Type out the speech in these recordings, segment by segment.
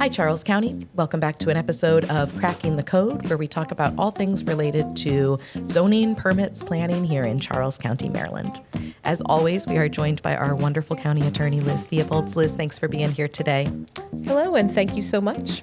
Hi, Charles County. Welcome back to an episode of Cracking the Code, where we talk about all things related to zoning, permits, planning here in Charles County, Maryland. As always, we are joined by our wonderful county attorney, Liz Theobalds. Liz, thanks for being here today. Hello, and thank you so much.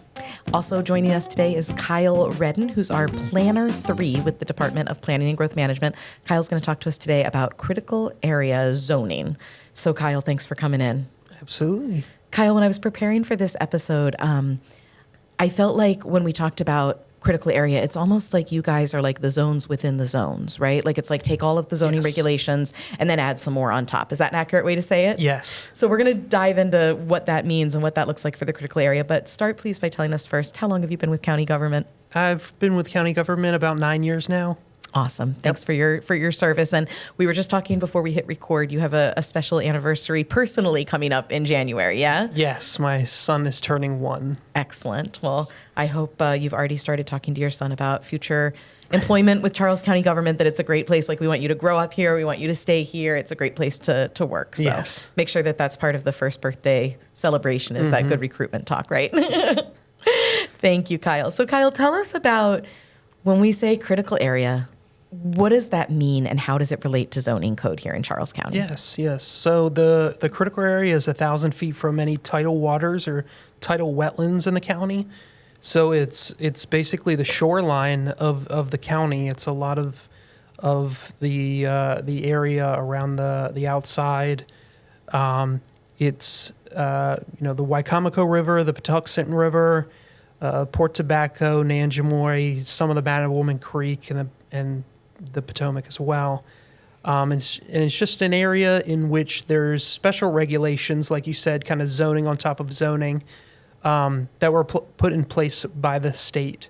Also joining us today is Kyle Redden, who's our Planner 3 with the Department of Planning and Growth Management. Kyle's going to talk to us today about critical area zoning. So, Kyle, thanks for coming in. Absolutely. Kyle, when I was preparing for this episode, I felt like when we talked about critical area, it's almost like you guys are like the zones within the zones, right? Like it's like take all of the zoning regulations and then add some more on top. Is that an accurate way to say it? Yes. So we're going to dive into what that means and what that looks like for the critical area. But start, please, by telling us first, how long have you been with county government? I've been with county government about 9 years now. Awesome. Thanks for your service. And we were just talking before we hit record, you have a special anniversary personally coming up in January, yeah? Yes, my son is turning 1. Excellent. Well, I hope you've already started talking to your son about future employment with Charles County government, that it's a great place. Like, we want you to grow up here. We want you to stay here. It's a great place to work. So yes. Make sure that that's part of the first birthday celebration is that good recruitment talk, right? Thank you, Kyle. So Kyle, tell us about when we say critical area, what does that mean and how does it relate to zoning code here in Charles County? Yes. So the critical area is 1,000 feet from any tidal waters or tidal wetlands in the county. So it's basically the shoreline of the county. It's a lot of the area around the outside. It's the Wicomico River, the Patuxent River, Port Tobacco, Nanjamoy, some of the Mattawoman Creek, and the Potomac as well. And it's just an area in which there's special regulations, like you said, kind of zoning on top of zoning, that were put in place by the state.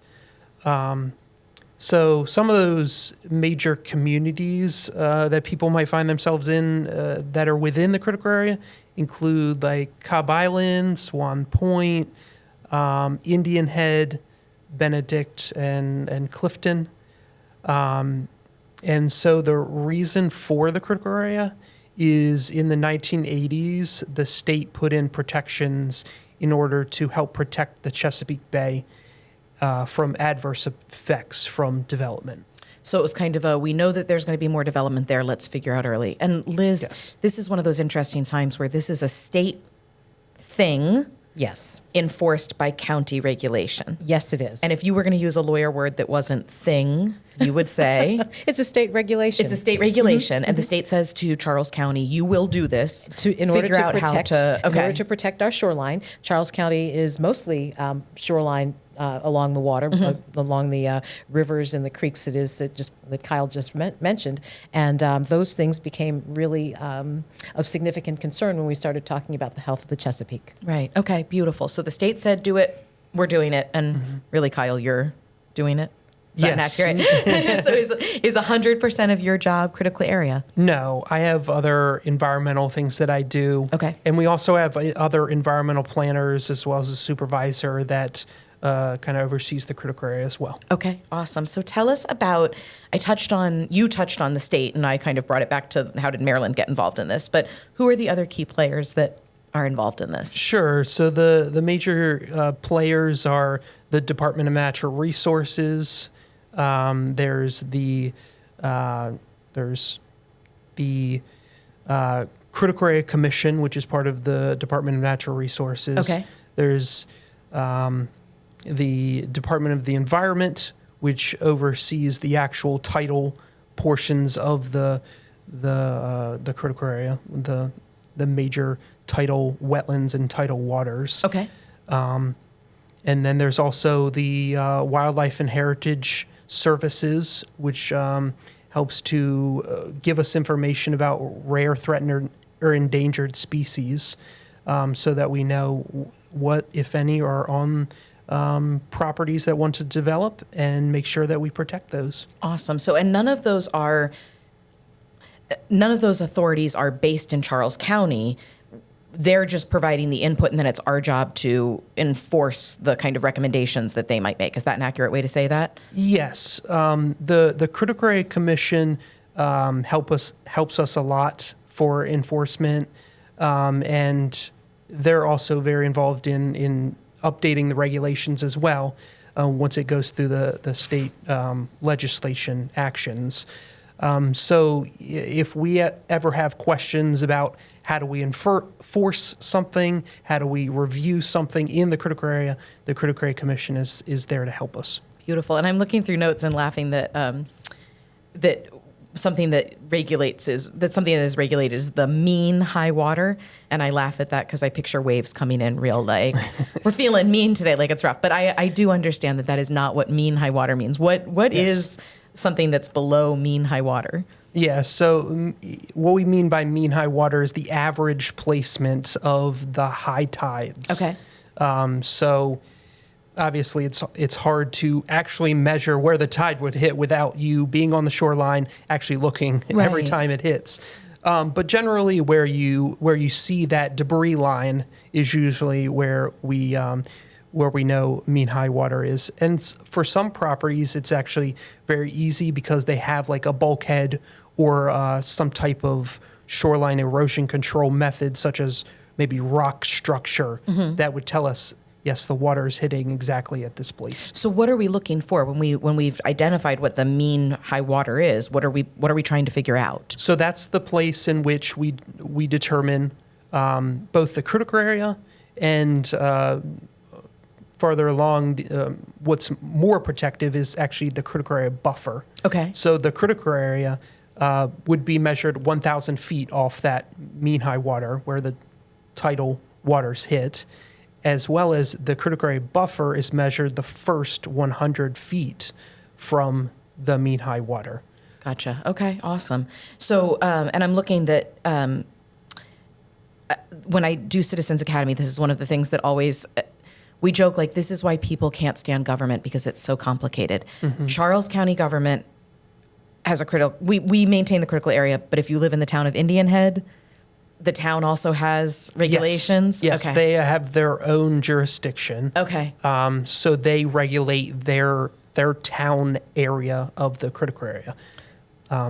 So some of those major communities that people might find themselves in that are within the critical area include like Cobb Island, Swan Point, Indian Head, Benedict, and Clifton. And so the reason for the critical area is in the 1980s, the state put in protections in order to help protect the Chesapeake Bay from adverse effects from development. So it was kind of we know that there's going to be more development there. Let's figure out early. And Liz, Yes. This is one of those interesting times where this is a state thing. Yes. Enforced by county regulation. Yes, it is. And if you were going to use a lawyer word that wasn't thing, you would say it's a state regulation. it's a state regulation, and the state says to Charles County, "You will do this in order to protect our shoreline." Charles County is mostly shoreline along the water, along the rivers and the creeks. It is that Kyle just mentioned, and those things became really of significant concern when we started talking about the health of the Chesapeake. Right. Okay. Beautiful. So the state said, "Do it." We're doing it, and really, Kyle, you're doing it. Is that accurate? So is 100% of your job critical area? No, I have other environmental things that I do. Okay. And we also have other environmental planners as well as a supervisor that kind of oversees the critical area as well. Okay, awesome. So tell us about, you touched on the state, and I kind of brought it back to how did Maryland get involved in this, but who are the other key players that are involved in this? Sure. So the major players are the Department of Natural Resources. There's the Critical Area Commission, which is part of the Department of Natural Resources. Okay. There's the Department of the Environment, which oversees the actual tidal portions of the critical area, the major tidal wetlands and tidal waters. Okay. And then there's also the Wildlife and Heritage Services, which helps to give us information about rare, threatened, or endangered species, so that we know what, if any, are on properties that want to develop, and make sure that we protect those. Awesome. So, and none of those authorities are based in Charles County. They're just providing the input, and then it's our job to enforce the kind of recommendations that they might make. Is that an accurate way to say that? Yes. The Critical Area Commission helps us a lot for enforcement, and they're also very involved in updating the regulations as well once it goes through the state legislation actions. So if we ever have questions about how do we enforce something, how do we review something in the critical area, the Critical Area Commission is there to help us. Beautiful. And I'm looking through notes and laughing that that something that is regulated is the mean high water. And I laugh at that because I picture waves coming in real like, we're feeling mean today, like it's rough. But I do understand that is not what mean high water means. What Yes. is something that's below mean high water? Yeah, so what we mean by mean high water is the average placement of the high tides. Okay. So obviously it's hard to actually measure where the tide would hit without you being on the shoreline, actually looking every Right. time it hits. But generally, where you see that debris line is usually where we know mean high water is. And for some properties, it's actually very easy because they have like a bulkhead or some type of shoreline erosion control method, such as maybe rock structure, that would tell us, yes, the water is hitting exactly at this place. So what are we looking for when we've identified what the mean high water is? What are we trying to figure out? So that's the place in which we determine both the critical area and farther along, what's more protective is actually the critical area buffer. Okay. So the critical area would be measured 1,000 feet off that mean high water where the tidal waters hit, as well as the critical area buffer is measured the first 100 feet from the mean high water. Gotcha. Okay. Awesome. So, and I'm looking that when I do Citizens Academy, this is one of the things that always we joke like this is why people can't stand government because it's so complicated. Charles County government has a critical. We maintain the critical area, but if you live in the town of Indian Head, the town also has regulations. Yes, okay. They have their own jurisdiction. Okay. So they regulate their town area of the critical area.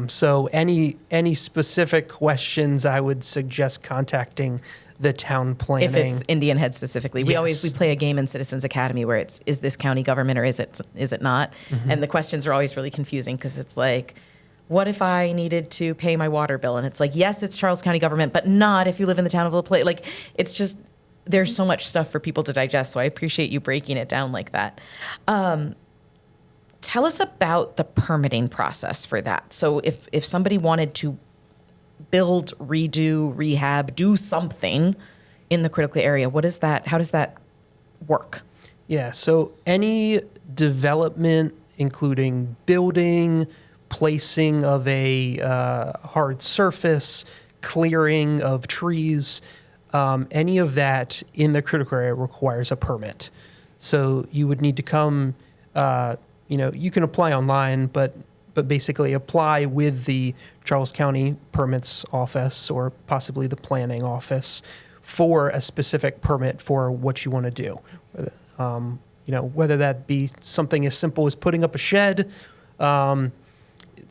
So any specific questions, I would suggest contacting the town planning. If it's Indian Head specifically, Yes. we play a game in Citizens Academy where is this county government or is it not? And the questions are always really confusing because it's like, what if I needed to pay my water bill? And it's like, yes, it's Charles County government, but not if you live in the town of La Plata. Like, it's just, there's so much stuff for people to digest. So I appreciate you breaking it down like that. Tell us about the permitting process for that. So if somebody wanted to build, redo, rehab, do something in the critical area, how does that work? Yeah, so any development, including building, placing of a hard surface, clearing of trees, any of that in the critical area requires a permit. So you would need to come, you can apply online, but basically apply with the Charles County Permits Office or possibly the planning office for a specific permit for what you want to do. Whether that be something as simple as putting up a shed,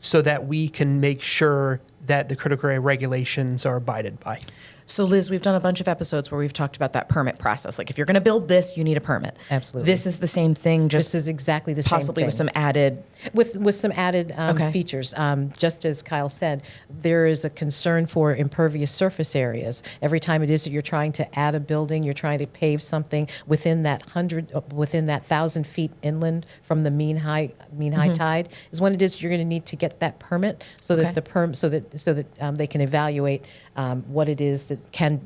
so that we can make sure that the critical area regulations are abided by. So Liz, we've done a bunch of episodes where we've talked about that permit process. Like if you're going to build this, you need a permit. Absolutely. This is the same thing. Just This is exactly the possibly same thing. with some added. with some added Okay. features. Just as Kyle said, there is a concern for impervious surface areas. Every time it is that you're trying to add a building, you're trying to pave something within that 1,000 feet inland from the mean high tide is when it is you're going to need to get that permit so that Okay. so that they can evaluate what it is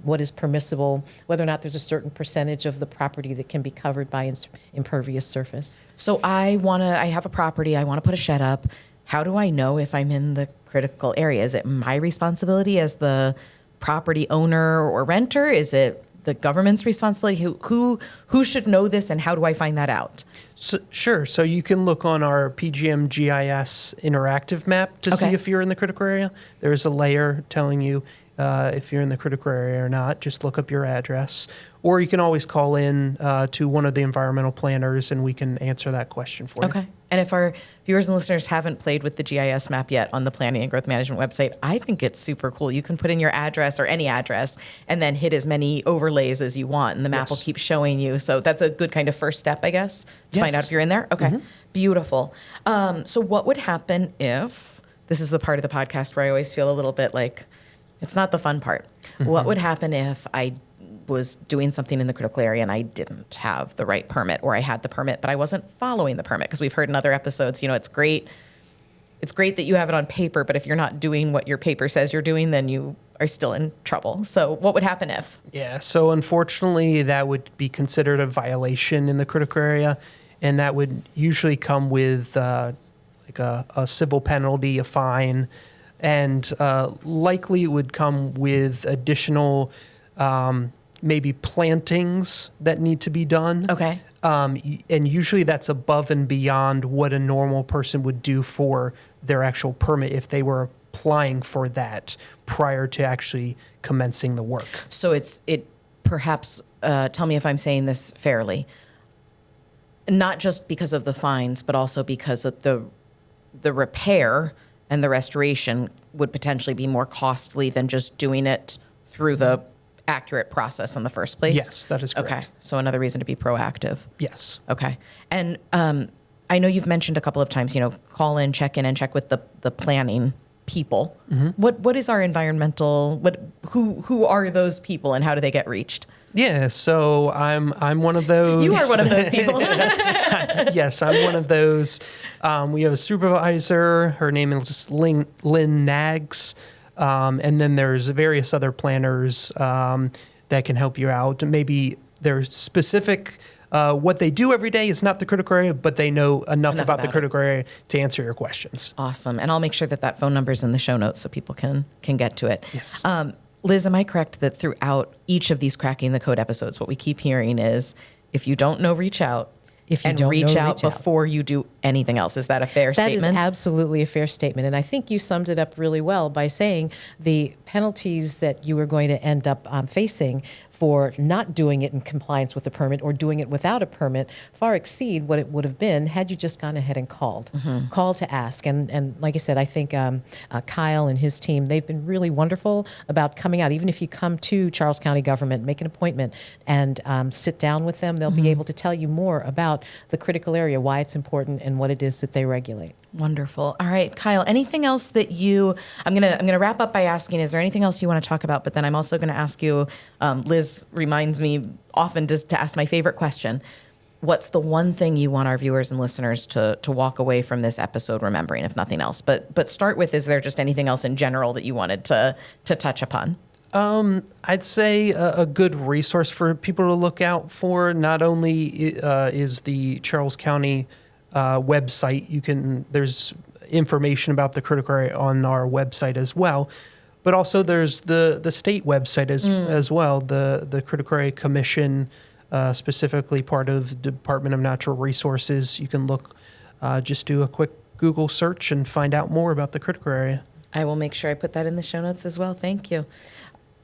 what is permissible, whether or not there's a certain percentage of the property that can be covered by impervious surface. So I have a property, I want to put a shed up. How do I know if I'm in the critical area? Is it my responsibility as the property owner or renter? Is it the government's responsibility? Who should know this and how do I find that out? So, sure. So you can look on our PGM GIS interactive map to see Okay. if you're in the critical area. There's a layer telling you if you're in the critical area or not. Just look up your address. Or you can always call in to one of the environmental planners and we can answer that question for you. Okay. And if our viewers and listeners haven't played with the GIS map yet on the Planning and Growth Management website, I think it's super cool. You can put in your address or any address and then hit as many overlays as you want, and the map will keep showing you. So that's a good kind of first step, I guess, to find out if you're in there. Okay. Beautiful. So what would happen if, this is the part of the podcast where I always feel a little bit like it's not the fun part. What would happen if I was doing something in the critical area and I didn't have the right permit, or I had the permit but I wasn't following the permit? Because we've heard in other episodes, it's great that you have it on paper, but if you're not doing what your paper says you're doing, then you are still in trouble. So what would happen if? Yeah, so unfortunately that would be considered a violation in the critical area, and that would usually come with like a civil penalty, a fine, and likely it would come with additional maybe plantings that need to be done. Okay. And usually that's above and beyond what a normal person would do for their actual permit if they were applying for that prior to actually commencing the work. So it perhaps, tell me if I'm saying this fairly, not just because of the fines, but also because of the repair and the restoration would potentially be more costly than just doing it through the accurate process in the first place? Yes, that is correct. Okay, so another reason to be proactive. Yes. Okay, and I know you've mentioned a couple of times, call in, check with the planning people. What is our environmental? Who are those people, and how do they get reached? Yeah, so I'm one of those. You are one of those people. Yes, I'm one of those. We have a supervisor. Her name is Lynn Nags. And then there's various other planners that can help you out. Maybe they're specific. What they do every day is not the critical area, but they know enough about the critical area to answer your questions. Awesome. And I'll make sure that phone number is in the show notes so people can get to it. Yes. Liz, am I correct that throughout each of these Cracking the Code episodes, what we keep hearing is, if you don't know, reach out. Reach out before you do anything else. Is that a fair statement? That is absolutely a fair statement. And I think you summed it up really well by saying the penalties that you are going to end up facing for not doing it in compliance with the permit or doing it without a permit far exceed what it would have been had you just gone ahead and called to ask. And like I said, I think Kyle and his team, they've been really wonderful about coming out. Even if you come to Charles County government, make an appointment and sit down with them, they'll be able to tell you more about the critical area, why it's important, and what it is that they regulate. Wonderful. All right, Kyle, anything else that I'm gonna wrap up by asking, is there anything else you want to talk about? But then I'm also going to ask you, Liz reminds me often just to ask my favorite question. What's the one thing you want our viewers and listeners to walk away from this episode remembering, if nothing else? But start with, is there just anything else in general that you wanted to touch upon? I'd say a good resource for people to look out for not only is the Charles County website. There's information about the critical area on our website as well, but also there's the state website as well, the Critical Area Commission, specifically part of the Department of Natural Resources. You can look, just do a quick Google search and find out more about the critical area. I will make sure I put that in the show notes as well. Thank you.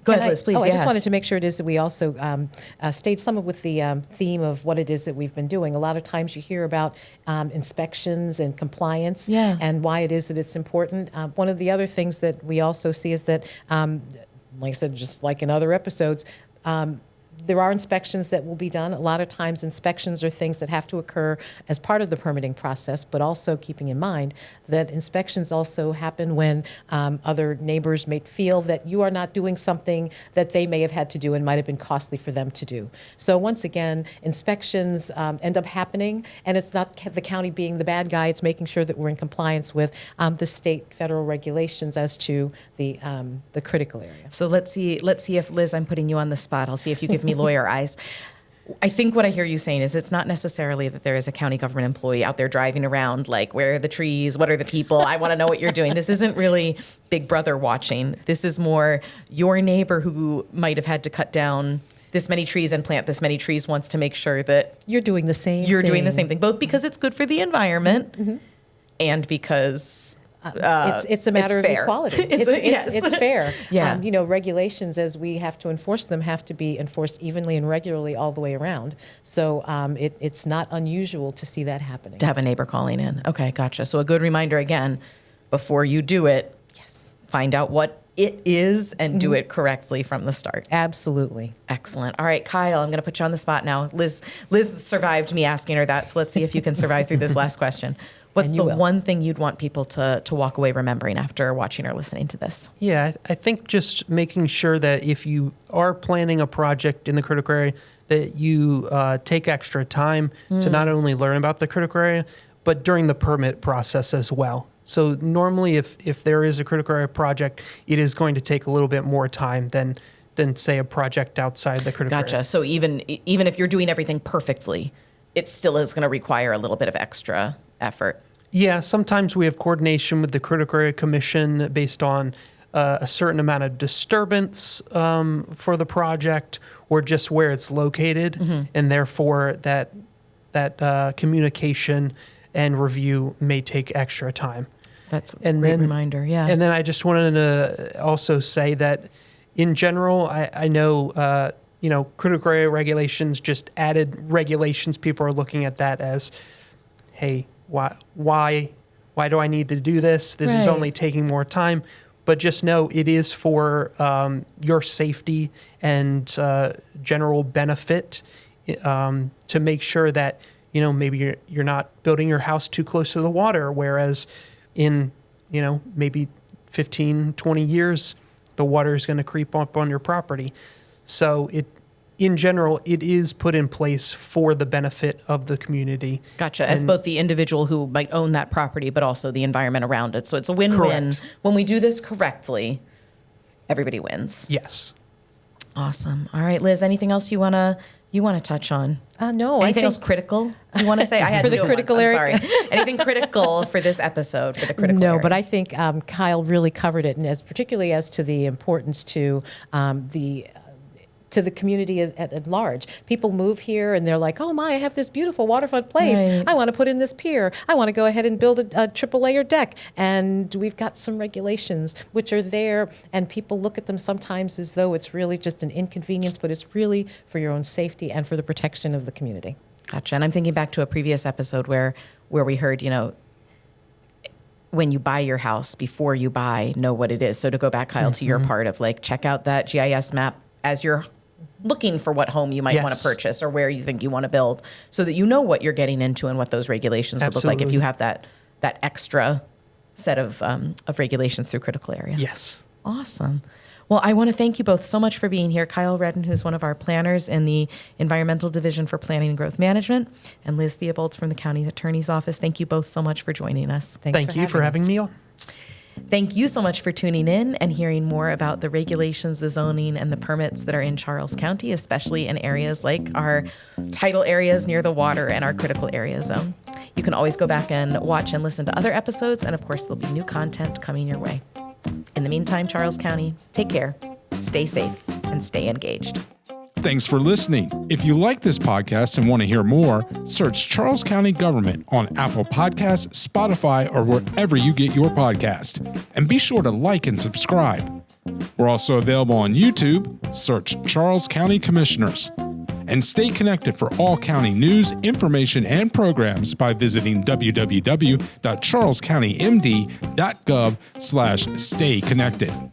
Go ahead, Liz, please. I just wanted to make sure it is that we also stayed somewhat with the theme of what it is that we've been doing. A lot of times you hear about inspections and compliance and why it is that it's important. One of the other things that we also see is that, like I said, just like in other episodes, there are inspections that will be done. A lot of times inspections are things that have to occur as part of the permitting process, but also keeping in mind that inspections also happen when other neighbors may feel that you are not doing something that they may have had to do and might have been costly for them to do. So once again, inspections end up happening, and it's not the county being the bad guy. It's making sure that we're in compliance with the state, federal regulations as to the critical area. So let's see if, Liz, I'm putting you on the spot. I'll see if you give me lawyer eyes. I think what I hear you saying is it's not necessarily that there is a county government employee out there driving around like, where are the trees? What are the people? I want to know what you're doing. This isn't really Big Brother watching. This is more your neighbor who might have had to cut down this many trees and plant this many trees wants to make sure that you're doing the same doing the same thing, both because it's good for the environment and because It's a matter of fair. equality. It's fair. Yeah. Regulations, as we have to enforce them, have to be enforced evenly and regularly all the way around. So it's not unusual to see that happening. To have a neighbor calling in. Okay, gotcha. So a good reminder again, before you do it, find out what it is and do it correctly from the start. Absolutely. Excellent. All right, Kyle, I'm going to put you on the spot now. Liz survived me asking her that, so let's see if you can survive through this last question. What's the one thing you'd want people to walk away remembering after watching or listening to this? Yeah, I think just making sure that if you are planning a project in the critical area, that you take extra time to not only learn about the critical area, but during the permit process as well. So normally if there is a critical area project, it is going to take a little bit more time than say a project outside the critical area. Gotcha. So even if you're doing everything perfectly, it still is going to require a little bit of extra effort. Yeah, sometimes we have coordination with the critical area commission based on a certain amount of disturbance for the project or just where it's located, and therefore that communication and review may take extra time. That's a great reminder, yeah. And then I just wanted to also say that in general, I know, critical area regulations, just added regulations, people are looking at that as, hey, why do I need to do this? This is only taking more time. But just know it is for your safety and general benefit to make sure that, maybe you're not building your house too close to the water, whereas in, maybe 15, 20 years, the water is going to creep up on your property. So in general, it is put in place for the benefit of the community. Gotcha. As both the individual who might own that property, but also the environment around it. So it's a win-win. Correct. When we do this correctly, everybody wins. Yes. Awesome. All right, Liz, anything else you want to touch on? No. Anything else critical you want to say? I had for to the do critical it once. area. I'm sorry. Anything critical for this episode for the critical No, area? but I think Kyle really covered it, and particularly as to the importance to the community at large. People move here and they're like, oh my, I have this beautiful waterfront place. Right. I want to put in this pier. I want to go ahead and build a triple layer deck. And we've got some regulations which are there, and people look at them sometimes as though it's really just an inconvenience, but it's really for your own safety and for the protection of the community. Gotcha. And I'm thinking back to a previous episode where we heard, when you buy your house, before you buy, know what it is. So to go back, Kyle, to your part of check out that GIS map as you're looking for what home you might want to purchase or where you think you want to build, so that you know what you're getting into and what those regulations would look like if you have that extra set of regulations through critical area. Yes. Awesome. Well, I want to thank you both so much for being here. Kyle Redden, who's one of our planners in the Environmental Division for Planning and Growth Management, and Liz Theobalds from the County Attorney's Office. Thank you both so much for joining us. Thank you for having me on. Thank you so much for tuning in and hearing more about the regulations, the zoning, and the permits that are in Charles County, especially in areas like our tidal areas near the water and our critical area zone. You can always go back and watch and listen to other episodes, and of course, there'll be new content coming your way. In the meantime, Charles County, take care, stay safe, and stay engaged. Thanks for listening. If you like this podcast and want to hear more, search Charles County Government on Apple Podcasts, Spotify, or wherever you get your podcast. And be sure to like and subscribe. We're also available on YouTube. Search Charles County Commissioners. And stay connected for all county news, information, and programs by visiting www.charlescountymd.gov/stay connected.